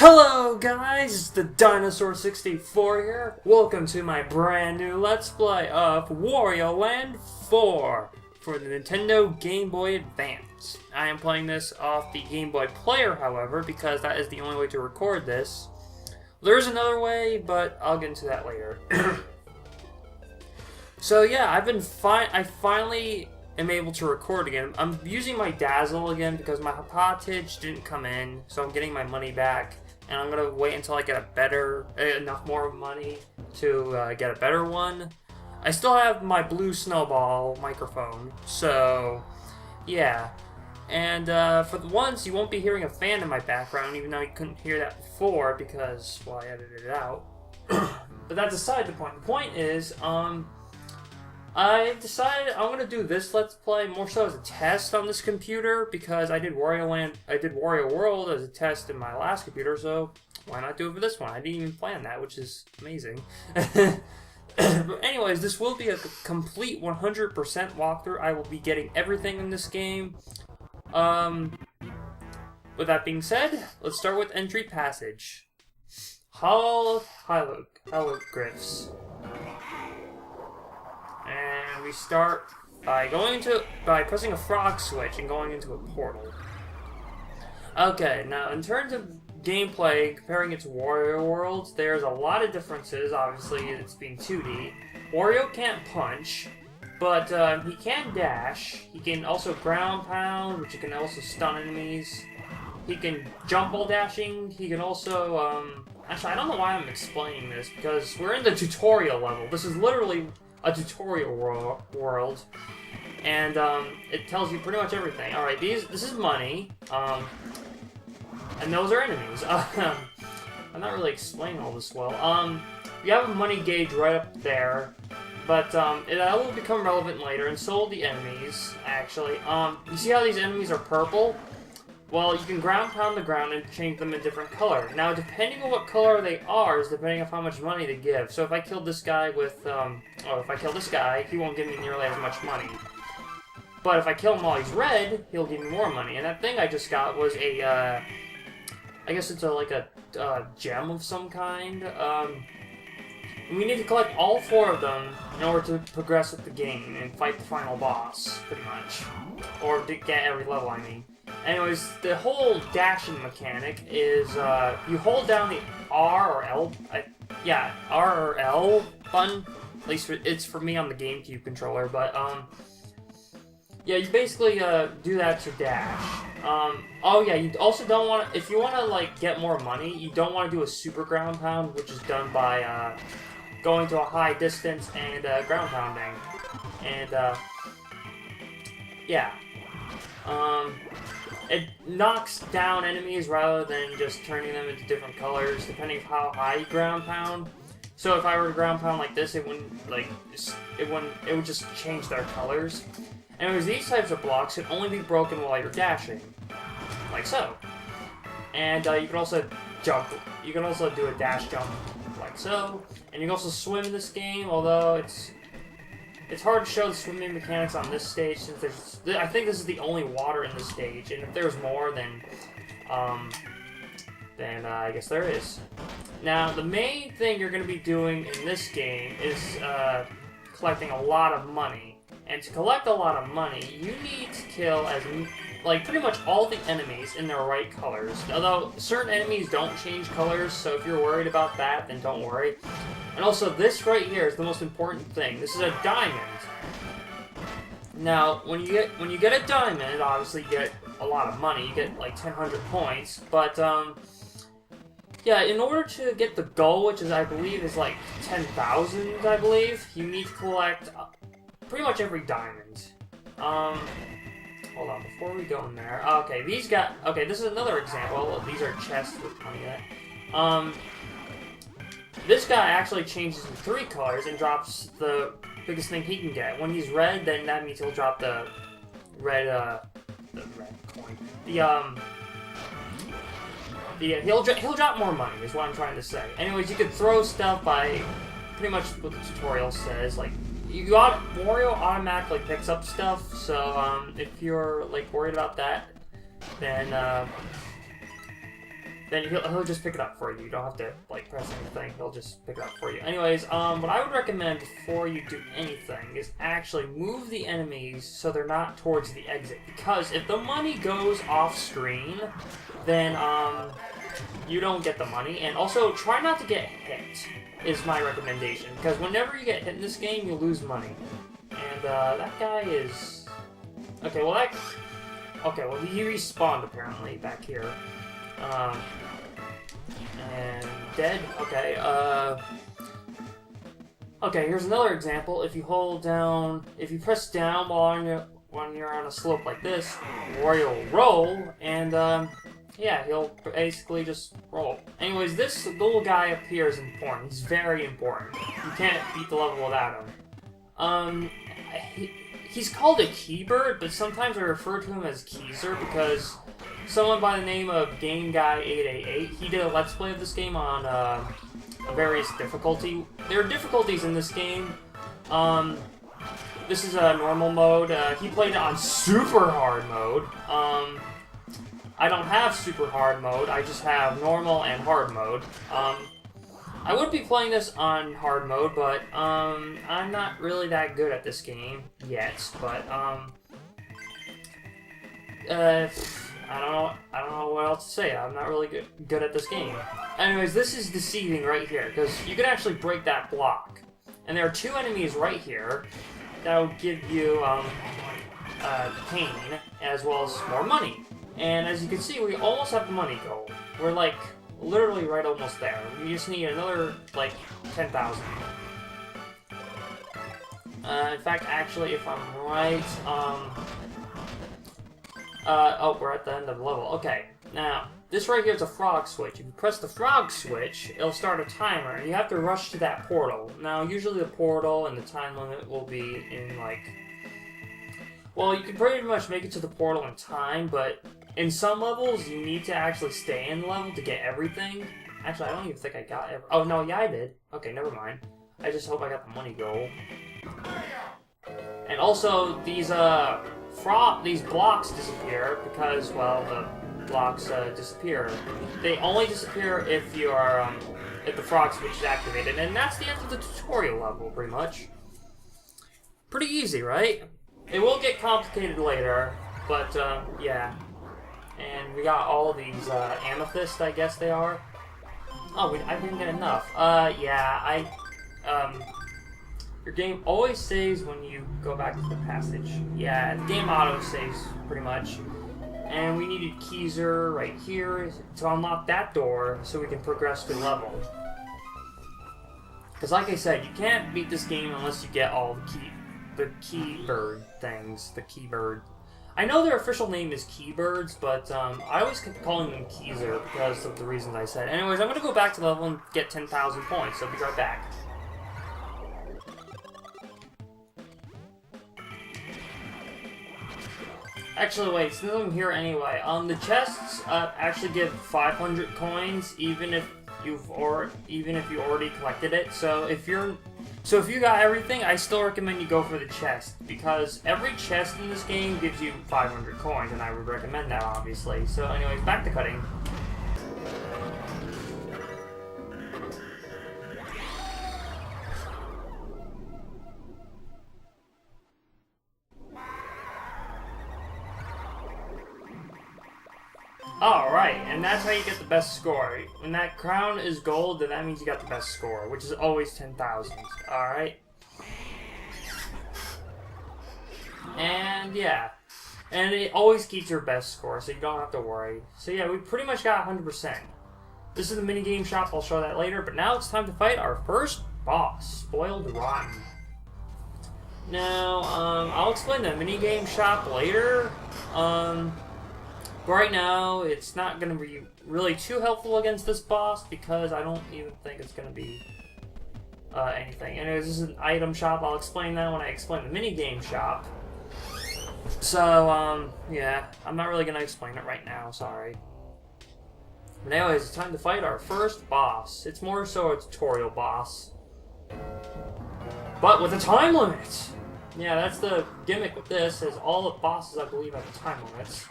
Hello guys, it's the Dinosaur 64 here. Welcome to my brand new Let's Play of Wario Land 4 for the Nintendo Game Boy Advance. I am playing this off the Game Boy Player, however, because that is the only way to record this. There's another way, but I'll get into that later. So yeah, I finally am able to record again. I'm using my Dazzle again because my Hopatich didn't come in, so I'm getting my money back. And I'm gonna wait until I get enough more money to get a better one. I still have my blue snowball microphone, so yeah. And for the once, you won't be hearing a fan in my background, even though you couldn't hear that before because, well, I edited it out. But that's aside the point. The point is, I decided I'm gonna do this Let's Play more so as a test on this computer because I did Wario World as a test in my last computer, so why not do it for this one? I didn't even plan that, which is amazing. But anyways, this will be a complete 100% walkthrough. I will be getting everything in this game. With that being said, let's start with entry passage. Hieroglyphs. And we start by pressing a frog switch and going into a portal. Okay, now in terms of gameplay, comparing it to Wario World, there's a lot of differences. Obviously, it's being 2D. Wario can't punch, but he can dash. He can also ground pound, which can also stun enemies. He can jump while dashing. He can also, actually, I don't know why I'm explaining this, because we're in the tutorial level. This is literally a tutorial world, and it tells you pretty much everything. Alright, this is money, and those are enemies. I'm not really explaining all this well. You have a money gauge right up there, but it will become relevant later, and so will the enemies, actually. You see how these enemies are purple? Well, you can ground pound the ground and change them a different color. Now, depending on what color they are is depending on how much money they give. So if I killed this guy with, if I kill this guy, he won't give me nearly as much money. But if I kill him while he's red, he'll give me more money. And that thing I just got was a, I guess it's like a gem of some kind. We need to collect all 4 of them in order to progress with the game and fight the final boss, pretty much. Or to get every level, I mean. Anyways, the whole dashing mechanic is, you hold down the R or L button. At least it's for me on the GameCube controller, but, yeah, you basically, do that to dash. Oh yeah, you also don't want to, if you want to, like, get more money, you don't want to do a super ground pound, which is done by, going to a high distance and, ground pounding. And, yeah. It knocks down enemies rather than just turning them into different colors, depending on how high you ground pound. So if I were to ground pound like this, it wouldn't, like, it would just change their colors. Anyways, these types of blocks can only be broken while you're dashing, like so. And you can also jump. You can also do a dash jump, like so. And you can also swim in this game, although it's hard to show the swimming mechanics on this stage since I think this is the only water in this stage, and if there's more, then I guess there is. Now, the main thing you're going to be doing in this game is collecting a lot of money. And to collect a lot of money, you need to kill pretty much all the enemies in their right colors. Although, certain enemies don't change colors, so if you're worried about that, then don't worry. And also, this right here is the most important thing. This is a diamond. Now, when you get a diamond, obviously you get a lot of money. You get like 1,000 points. But yeah, in order to get the goal, which is I believe is like 10,000, I believe, you need to collect pretty much every diamond. Hold on, before we go in there. Okay, this is another example. These are chests with money in it. This guy actually changes in 3 colors and drops the biggest thing he can get. When he's red, then that means he'll drop the red coin. He'll drop more money, is what I'm trying to say. Anyways, you could throw stuff by pretty much what the tutorial says, like, Wario automatically picks up stuff, so if you're like worried about that, then then he'll just pick it up for you. You don't have to like press anything. He'll just pick it up for you. Anyways, what I would recommend before you do anything is actually move the enemies so they're not towards the exit. Because if the money goes off screen, then you don't get the money. And also try not to get hit is my recommendation. Because whenever you get hit in this game, you lose money. And that guy is okay. Well, he respawned apparently back here. And dead. Okay, okay, here's another example. If you hold down, if you press down when you're on a slope like this, Wario will roll, and, yeah, he'll basically just roll. Anyways, this little guy up here is important. He's very important. You can't beat the level without him. He's called a keybird, but sometimes I refer to him as Keezer because someone by the name of GameGuy888, he did a Let's Play of this game on various difficulty. There are difficulties in this game. This is a normal mode. He played it on super hard mode. I don't have super hard mode. I just have normal and hard mode. I would be playing this on hard mode, but I'm not really that good at this game yet. But I don't know what else to say. I'm not really good at this game. Anyways, this is deceiving right here, because you can actually break that block. And there are two enemies right here that will give you pain, as well as more money. And as you can see, we almost have the money goal. We're like, literally right almost there. We just need another, like, 10,000. In fact, actually, if I'm right, oh, we're at the end of the level. Okay, now, this right here is a frog switch. If you press the frog switch, it'll start a timer, and you have to rush to that portal. Now, usually the portal and the time limit will be in, like... Well, you can pretty much make it to the portal in time, but in some levels, you need to actually stay in the level to get everything. Actually, I don't even think I got it. Oh, no, yeah, I did. Okay, never mind. I just hope I got the money goal. And also, these blocks disappear because, well, the blocks disappear. They only disappear if you are, if the frog switch is activated, and that's the end of the tutorial level, pretty much. Pretty easy, right? It will get complicated later, but, yeah. And we got all these, amethysts, I guess they are. Oh, I didn't get enough. Yeah, your game always saves when you go back to the passage. Yeah, the game auto-saves, pretty much. And we needed Keezer right here to unlock that door so we can progress through the level. Because like I said, you can't beat this game unless you get all the keybird things. The keybird. I know their official name is Keybirds, but I always kept calling them Keezer because of the reasons I said. Anyways, I'm going to go back to the level and get 10,000 points, so I'll be right back. Actually, wait, since I'm here anyway, the chests actually give 500 coins, even if you already collected it. So if you got everything, I still recommend you go for the chest, because every chest in this game gives you 500 coins, and I would recommend that, obviously. So anyways, back to cutting. Alright, and that's how you get the best score. When that crown is gold, then that means you got the best score, which is always 10,000. Alright? And yeah. And it always keeps your best score, so you don't have to worry. So yeah, we pretty much got 100%. This is the minigame shop, I'll show that later, but now it's time to fight our first boss, Spoiled Rotten. Now, I'll explain the minigame shop later. Right now, it's not going to be really too helpful against this boss because I don't even think it's going to be anything. Anyways, this is an item shop. I'll explain that when I explain the minigame shop. So, yeah, I'm not really going to explain it right now, sorry. But anyways, it's time to fight our first boss. It's more so a tutorial boss. But with a time limit! Yeah, that's the gimmick with this, is all the bosses, I believe, have time limits.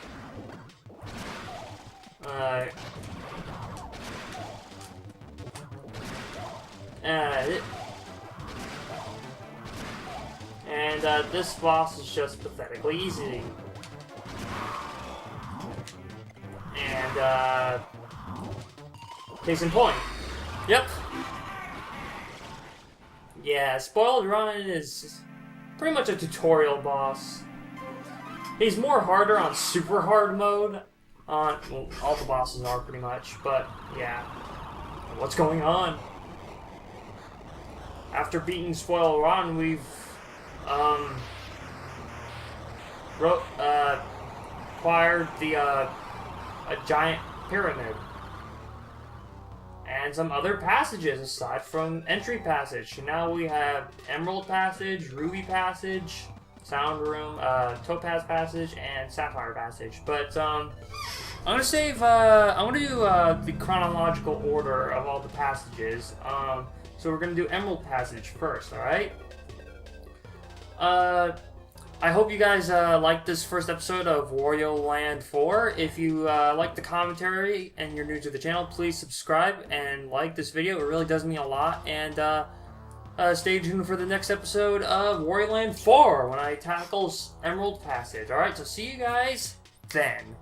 And this boss is just pathetically easy. And case in point. Yep. Yeah, Spoiled Run is pretty much a tutorial boss. He's more harder on super hard mode. Well, all the bosses are pretty much, but yeah. What's going on? After beating Spoiled Run, we've acquired a giant pyramid and some other passages aside from Entry Passage. Now we have Emerald Passage, Ruby Passage, Sound Room, Topaz Passage, and Sapphire Passage. But I'm gonna save. I'm gonna do the chronological order of all the passages. So we're gonna do Emerald Passage first. All right. I hope you guys liked this first episode of Wario Land 4. If you like the commentary and you're new to the channel, please subscribe and like this video. It really does mean a lot. And stay tuned for the next episode of Wario Land 4 when I tackle Emerald Passage. Alright, so see you guys then.